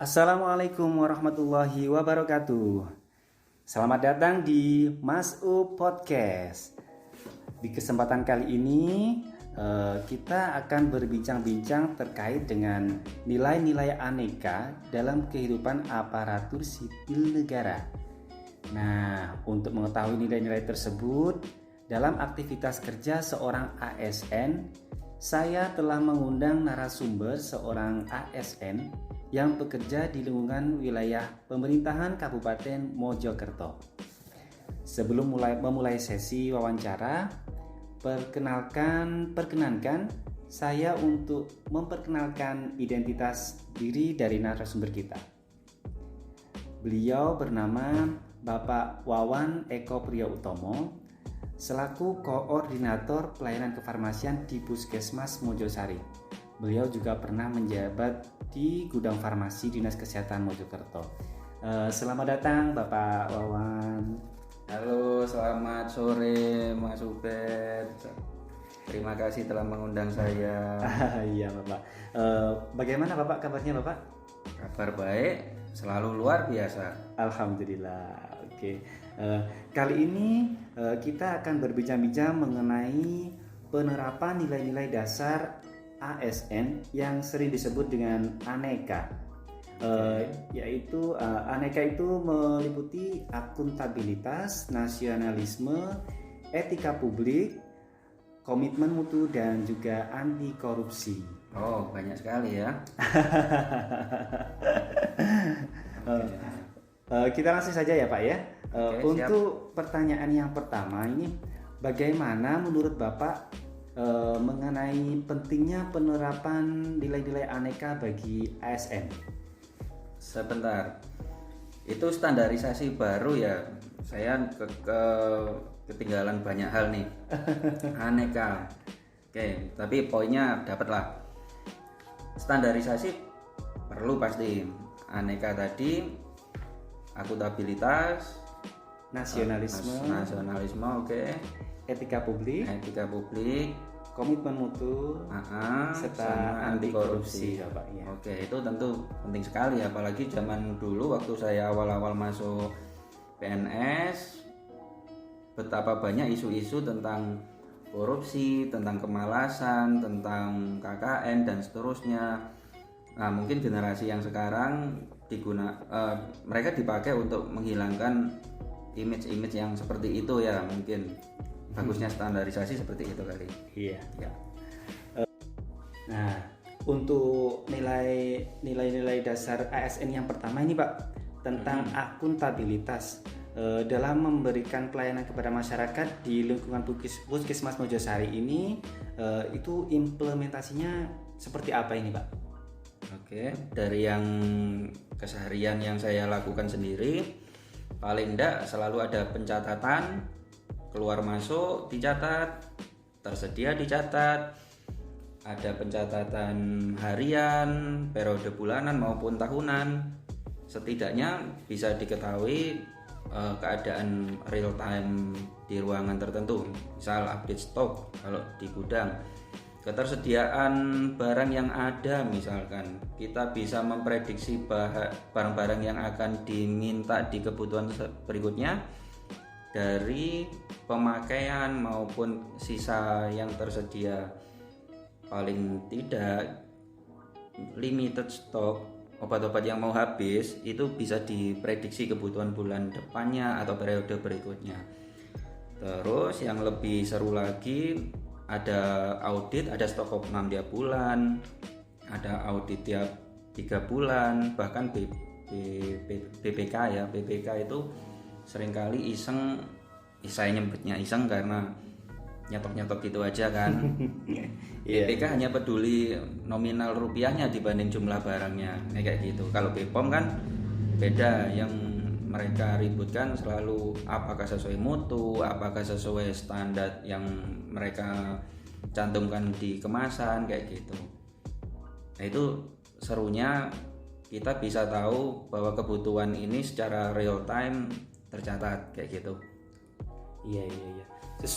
Assalamualaikum warahmatullahi wabarakatuh. Selamat datang di Mas U Podcast. Di kesempatan kali ini kita akan berbincang-bincang terkait dengan nilai-nilai aneka dalam kehidupan aparatur sipil negara. Nah, untuk mengetahui nilai-nilai tersebut dalam aktivitas kerja seorang ASN, saya telah mengundang narasumber seorang ASN yang bekerja di lingkungan wilayah pemerintahan Kabupaten Mojokerto. Sebelum memulai sesi wawancara, perkenankan saya untuk memperkenalkan identitas diri dari narasumber kita. Beliau bernama Bapak Wawan Eko Priyotomo selaku Koordinator Pelayanan Kefarmasian di Puskesmas Mojosari. Beliau juga pernah menjabat di Gudang Farmasi Dinas Kesehatan Mojokerto. Selamat datang Bapak Wawan. Halo, selamat sore Mas Ubed. Terima kasih telah mengundang saya. Iya Bapak. Bagaimana Bapak kabarnya Bapak? Kabar baik, selalu luar biasa. Alhamdulillah. Oke. Kali ini kita akan berbincang-bincang mengenai penerapan nilai-nilai dasar ASN yang sering disebut dengan aneka. Yaitu aneka itu meliputi akuntabilitas, nasionalisme, etika publik, komitmen mutu, dan juga anti korupsi. Oh, banyak sekali ya. Kita langsung saja ya Pak ya. Untuk siap. pertanyaan yang pertama ini, bagaimana menurut Bapak mengenai pentingnya penerapan nilai-nilai aneka bagi ASN? Sebentar, itu standarisasi baru ya. Saya ketinggalan banyak hal nih. Aneka. Oke, tapi poinnya dapatlah. Standarisasi perlu pasti. Aneka tadi, akuntabilitas, nasionalisme, oke. Etika publik, komitmen mutu, serta anti korupsi ya Pak ya. Oke, itu tentu penting sekali, apalagi zaman dulu waktu saya awal-awal masuk PNS, betapa banyak isu-isu tentang korupsi, tentang kemalasan, tentang KKN dan seterusnya. Nah, mungkin generasi yang sekarang mereka dipakai untuk menghilangkan image-image yang seperti itu ya, mungkin bagusnya standarisasi seperti itu kali. Iya. Ya. Nah, untuk nilai-nilai dasar ASN yang pertama ini Pak, tentang akuntabilitas dalam memberikan pelayanan kepada masyarakat di lingkungan Puskesmas Mojosari ini, itu implementasinya seperti apa ini Pak? Oke, dari yang keseharian yang saya lakukan sendiri, paling tidak selalu ada pencatatan, keluar masuk dicatat, tersedia dicatat, ada pencatatan harian, periode bulanan maupun tahunan. Setidaknya bisa diketahui keadaan real time di ruangan tertentu, misal update stok kalau di gudang, ketersediaan barang yang ada, misalkan kita bisa memprediksi barang-barang yang akan diminta di kebutuhan berikutnya dari pemakaian maupun sisa yang tersedia. Paling tidak limited stock obat-obat yang mau habis itu bisa diprediksi kebutuhan bulan depannya atau periode berikutnya. Terus yang lebih seru lagi, ada audit, ada stok opnam tiap bulan, ada audit tiap 3 bulan, bahkan BPK ya. BPK itu seringkali iseng, saya nyebutnya iseng karena nyetok-nyetok gitu aja kan. BPK hanya peduli nominal rupiahnya dibanding jumlah barangnya, kayak gitu. Kalau BPOM kan beda, yang mereka ributkan selalu apakah sesuai mutu, apakah sesuai standar yang mereka cantumkan di kemasan, kayak gitu. Nah, itu serunya kita bisa tahu bahwa kebutuhan ini secara real time tercatat, kayak gitu. Iya. Harus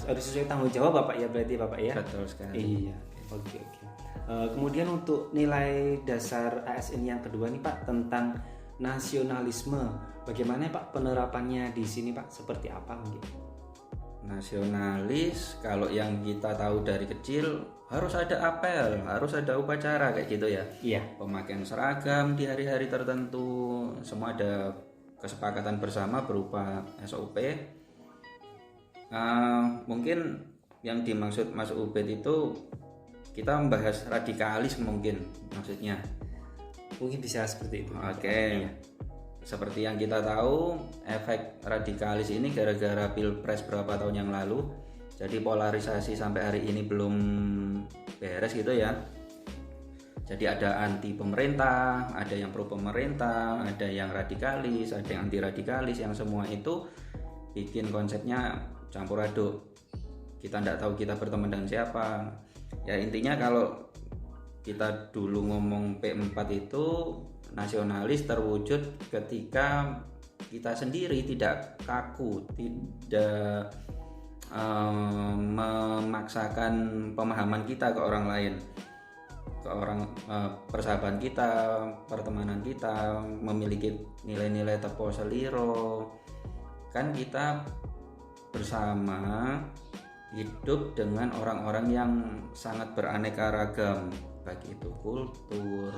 sesuai tanggung jawab Bapak ya, berarti Bapak ya. Betul sekali. Iya. Oke. Kemudian untuk nilai dasar ASN yang kedua nih Pak, tentang nasionalisme. Bagaimana Pak penerapannya di sini Pak? Seperti apa mungkin? Nasionalis, kalau yang kita tahu dari kecil harus ada apel, harus ada upacara kayak gitu ya. Iya. Pemakaian seragam di hari-hari tertentu, semua ada kesepakatan bersama berupa SOP. Mungkin yang dimaksud Mas Ubed itu kita membahas radikalis mungkin maksudnya. Mungkin bisa seperti itu. Oke. Seperti yang kita tahu, efek radikalis ini gara-gara Pilpres berapa tahun yang lalu. Jadi polarisasi sampai hari ini belum beres gitu ya. Jadi ada anti pemerintah, ada yang pro pemerintah, ada yang radikalis, ada yang anti radikalis, yang semua itu bikin konsepnya campur aduk. Kita tidak tahu kita berteman dengan siapa. Ya intinya kalau kita dulu ngomong P4 itu nasionalis terwujud ketika kita sendiri tidak kaku, tidak memaksakan pemahaman kita ke orang lain, ke orang persahabatan kita, pertemanan kita, memiliki nilai-nilai tepo seliro. Kan kita bersama hidup dengan orang-orang yang sangat beraneka ragam, baik itu kultur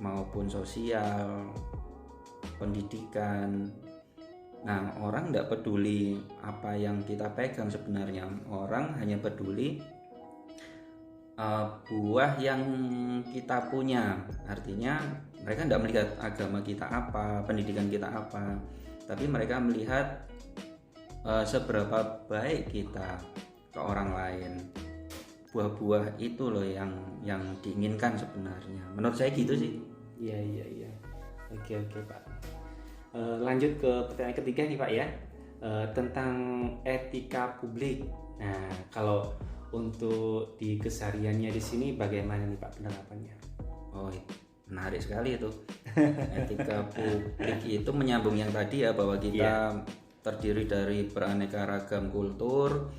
maupun sosial, pendidikan. Nah, orang tidak peduli apa yang kita pegang sebenarnya. Orang hanya peduli buah yang kita punya. Artinya mereka tidak melihat agama kita apa, pendidikan kita apa, tapi mereka melihat seberapa baik kita ke orang lain. Buah-buah itu loh yang diinginkan sebenarnya. Menurut saya gitu sih. Iya. Oke Pak. Lanjut ke pertanyaan ketiga nih Pak ya, tentang etika publik. Nah, kalau untuk di kesehariannya di sini bagaimana nih Pak penerapannya? Oh, menarik sekali itu. Etika publik itu menyambung yang tadi ya, bahwa kita terdiri dari beraneka ragam kultur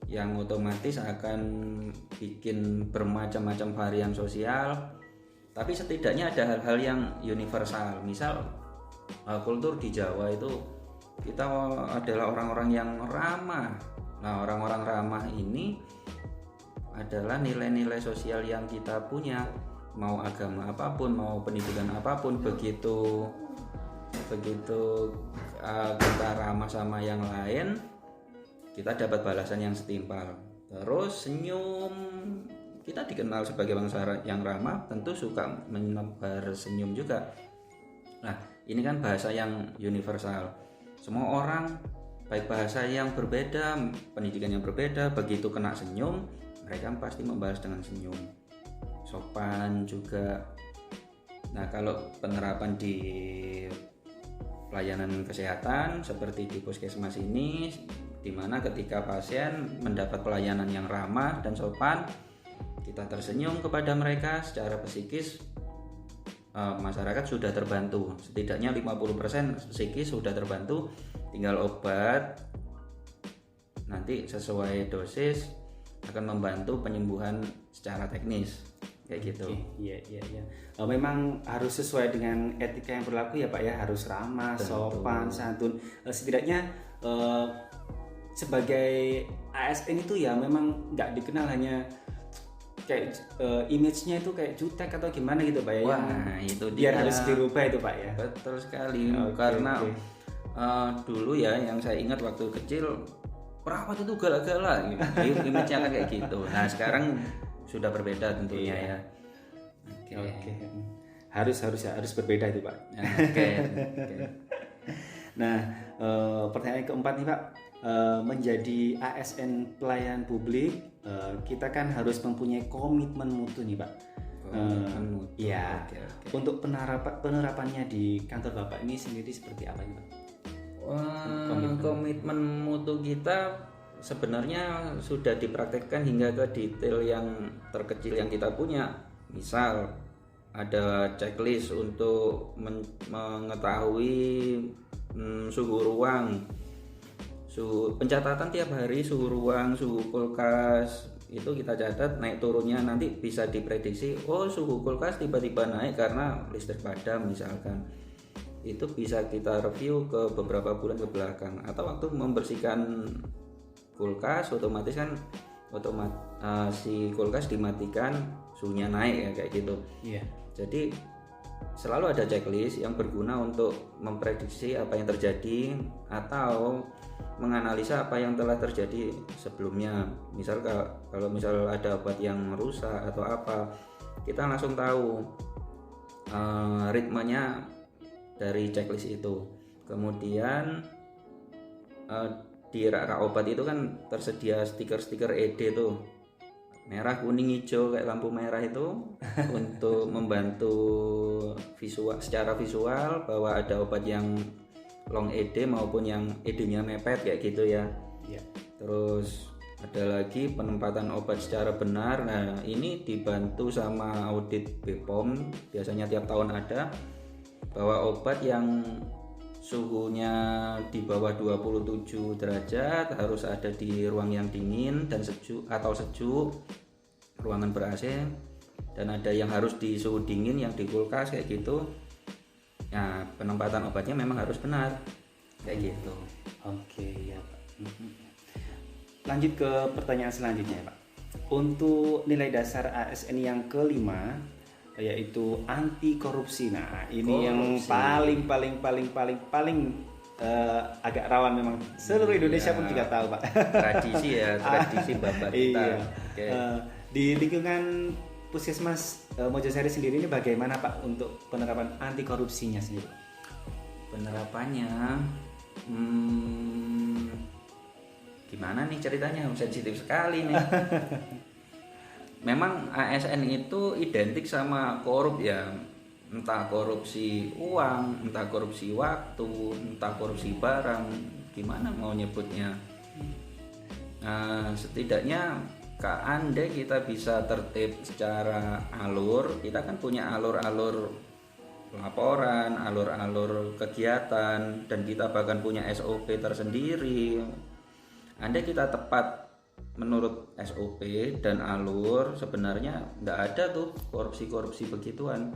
yang otomatis akan bikin bermacam-macam varian sosial, tapi setidaknya ada hal-hal yang universal. Misal kultur di Jawa itu kita adalah orang-orang yang ramah. Nah, orang-orang ramah ini adalah nilai-nilai sosial yang kita punya, mau agama apapun, mau pendidikan apapun. Begitu kita ramah sama yang lain, kita dapat balasan yang setimpal. Terus senyum, kita dikenal sebagai bangsa yang ramah, tentu suka menebar senyum juga. Nah, ini kan bahasa yang universal. Semua orang, baik bahasa yang berbeda, pendidikan yang berbeda, begitu kena senyum, mereka pasti membalas dengan senyum. Sopan juga. Nah, kalau penerapan di pelayanan kesehatan seperti di puskesmas ini, di mana ketika pasien mendapat pelayanan yang ramah dan sopan, kita tersenyum kepada mereka, secara psikis masyarakat sudah terbantu. Setidaknya 50% psikis sudah terbantu. Tinggal obat nanti sesuai dosis akan membantu penyembuhan secara teknis kayak gitu. Iya. Memang harus sesuai dengan etika yang berlaku ya Pak ya, harus ramah, sopan, santun. Setidaknya sebagai ASN itu ya memang nggak dikenal hanya kayak image-nya itu kayak jutek atau gimana gitu Pak ya. Wah, itu biar dia. harus dirubah itu Pak ya. Betul sekali. Karena dulu ya yang saya ingat waktu kecil, perawat itu galak-galak gitu. Image-nya kan kayak gitu. Nah, sekarang sudah berbeda tentunya ya. Oke. Harus berbeda itu Pak. Oke. Nah, pertanyaan keempat nih Pak, menjadi ASN pelayan publik, kita kan harus mempunyai komitmen mutu nih Pak. Iya. Untuk penerapannya di kantor Bapak ini sendiri seperti apa nih Pak? Komitmen mutu kita sebenarnya sudah dipraktekkan hingga ke detail yang terkecil yang kita punya. Misal ada checklist untuk mengetahui suhu ruang, pencatatan tiap hari suhu ruang, suhu kulkas, itu kita catat naik turunnya, nanti bisa diprediksi suhu kulkas tiba-tiba naik karena listrik padam misalkan. Itu bisa kita review ke beberapa bulan ke belakang. Atau waktu membersihkan kulkas otomatis kan si kulkas dimatikan, suhunya naik ya kayak gitu. Iya. Jadi selalu ada checklist yang berguna untuk memprediksi apa yang terjadi atau menganalisa apa yang telah terjadi sebelumnya. Misal kalau misal ada obat yang rusak atau apa, kita langsung tahu ritmenya dari checklist itu. Kemudian di rak-rak obat itu kan tersedia stiker-stiker ED tuh, merah, kuning, hijau kayak lampu merah itu untuk membantu secara visual bahwa ada obat yang long ED maupun yang ED-nya mepet kayak gitu ya. Iya. Terus ada lagi penempatan obat secara benar. Nah, ini dibantu sama audit BPOM, biasanya tiap tahun ada, bahwa obat yang suhunya di bawah 27 derajat harus ada di ruang yang dingin dan sejuk atau sejuk, ruangan ber-AC, dan ada yang harus di suhu dingin yang di kulkas kayak gitu. Nah, penempatan obatnya memang harus benar kayak gitu. Oke ya Pak. Lanjut ke pertanyaan selanjutnya Pak. Untuk nilai dasar ASN yang kelima, yaitu anti korupsi. Nah, ini yang paling agak rawan, memang seluruh Indonesia pun juga tahu Pak. Tradisi bapak kita. Iya. Okay. Di lingkungan Puskesmas Mojosari sendiri ini bagaimana Pak untuk penerapan anti korupsinya sendiri? Penerapannya gimana nih ceritanya, sensitif sekali nih. Memang ASN itu identik sama korup ya, entah korupsi uang, entah korupsi waktu, entah korupsi barang, gimana mau nyebutnya. Nah, setidaknya andai kita bisa tertib secara alur, kita kan punya alur-alur laporan, alur-alur kegiatan, dan kita bahkan punya SOP tersendiri. Andai kita tepat menurut SOP dan alur, sebenarnya nggak ada tuh korupsi-korupsi begituan.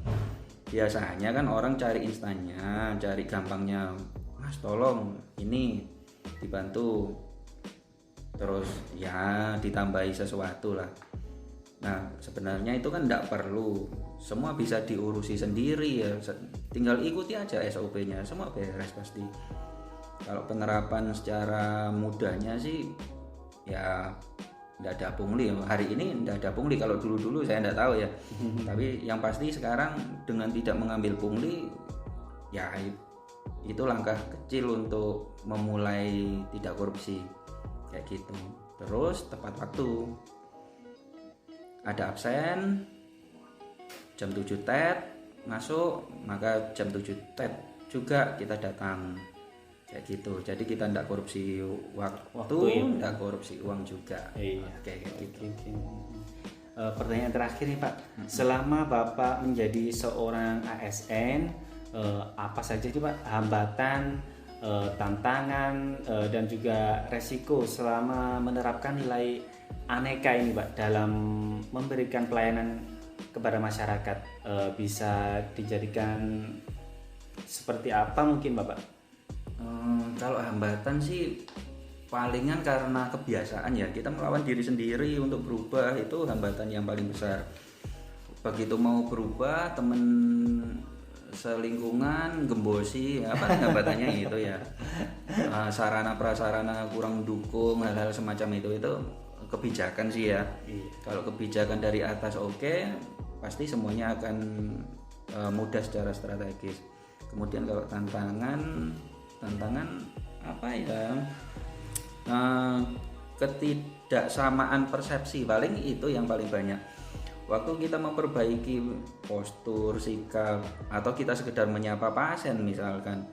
Biasanya kan orang cari instannya, cari gampangnya, Mas tolong ini dibantu, terus ya ditambahi sesuatu lah. Nah, sebenarnya itu kan nggak perlu, semua bisa diurusi sendiri ya, tinggal ikuti aja SOP-nya, semua beres pasti. Kalau penerapan secara mudahnya sih ya nggak ada pungli. Hari ini nggak ada pungli, kalau dulu saya nggak tahu ya. Tapi yang pasti sekarang dengan tidak mengambil pungli ya itu langkah kecil untuk memulai tidak korupsi kayak gitu. Terus tepat waktu, ada absen jam 7 TET masuk, maka jam 7 TET juga kita datang kayak gitu. Jadi kita tidak korupsi waktu tidak korupsi uang juga. Iya. Kayak gitu. Pertanyaan terakhir nih Pak, selama Bapak menjadi seorang ASN, apa saja sih Pak hambatan, tantangan, dan juga resiko selama menerapkan nilai aneka ini Pak dalam memberikan pelayanan kepada masyarakat? Bisa dijadikan seperti apa mungkin Bapak? Kalau hambatan sih palingan karena kebiasaan ya, kita melawan diri sendiri untuk berubah, itu hambatan yang paling besar. Begitu mau berubah, temen selingkungan gembosi, apa hambatannya itu ya. Sarana prasarana kurang dukung, hal-hal semacam itu kebijakan sih ya. Kalau kebijakan dari atas oke, pasti semuanya akan mudah secara strategis. Kemudian kalau tantangan apa ya, ketidaksamaan persepsi, paling itu yang paling banyak. Waktu kita memperbaiki postur, sikap, atau kita sekedar menyapa pasien, misalkan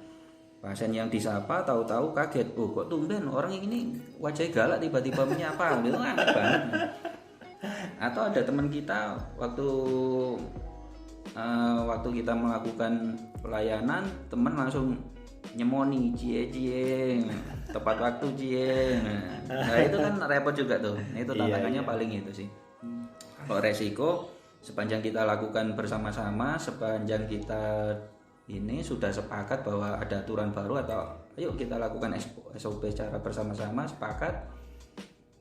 pasien yang disapa tahu-tahu kaget, kok tumben orang ini wajahnya galak tiba-tiba menyapa, itu aneh banget. Atau ada teman kita waktu kita melakukan pelayanan, teman langsung nyemoni cie tepat waktu cie. Nah itu kan repot juga tuh. Itu tantangannya paling itu sih. Kalau resiko sepanjang kita lakukan bersama-sama, sepanjang kita ini sudah sepakat bahwa ada aturan baru atau ayo kita lakukan SOP secara bersama-sama, sepakat,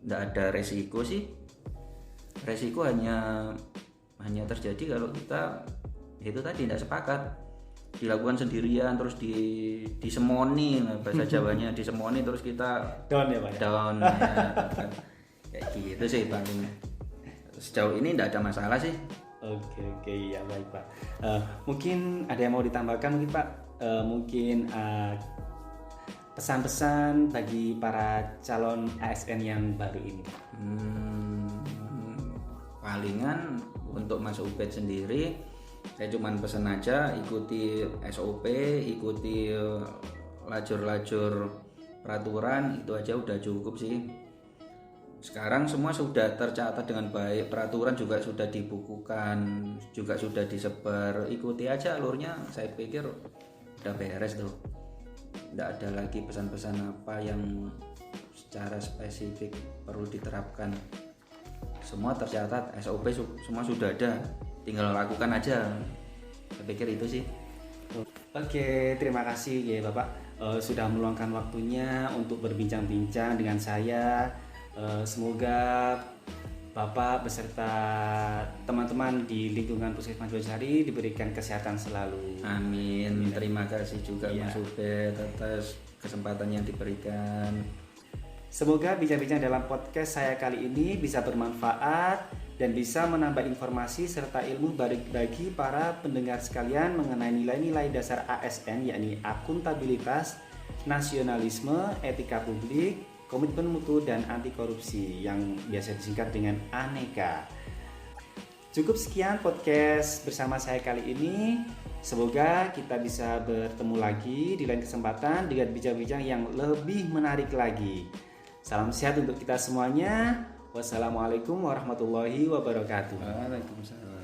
tidak ada resiko sih. Resiko hanya terjadi kalau kita itu tadi tidak sepakat, dilakukan sendirian terus disemoni, bahasa Jawanya disemoni, terus kita down ya Pak. Down ya, kan. Kayak gitu sih paling. Sejauh ini tidak ada masalah sih. Oke ya baik Pak. Mungkin ada yang mau ditambahkan mungkin Pak? Mungkin pesan-pesan bagi para calon ASN yang baru ini. Palingan untuk masuk UPED sendiri, saya cuman pesan aja ikuti SOP, ikuti lajur-lajur peraturan, itu aja udah cukup sih. Sekarang semua sudah tercatat dengan baik, peraturan juga sudah dibukukan, juga sudah disebar, ikuti aja alurnya, saya pikir udah beres tuh. Tidak ada lagi pesan-pesan apa yang secara spesifik perlu diterapkan. Semua tercatat, SOP semua sudah ada, tinggal lakukan aja. Saya pikir itu sih. Oke, terima kasih ya Bapak sudah meluangkan waktunya untuk berbincang-bincang dengan saya. Semoga Bapak beserta teman-teman di lingkungan Puskesmas Mojosari diberikan kesehatan selalu. Amin. Terima kasih juga Mas Ubed atas kesempatan yang diberikan. Semoga bincang-bincang dalam podcast saya kali ini bisa bermanfaat dan bisa menambah informasi serta ilmu bagi para pendengar sekalian mengenai nilai-nilai dasar ASN, yakni akuntabilitas, nasionalisme, etika publik, komitmen mutu, dan anti korupsi yang biasa disingkat dengan ANEKA. Cukup sekian podcast bersama saya kali ini. Semoga kita bisa bertemu lagi di lain kesempatan dengan bincang-bincang yang lebih menarik lagi. Salam sehat untuk kita semuanya. Wassalamualaikum warahmatullahi wabarakatuh. Waalaikumsalam.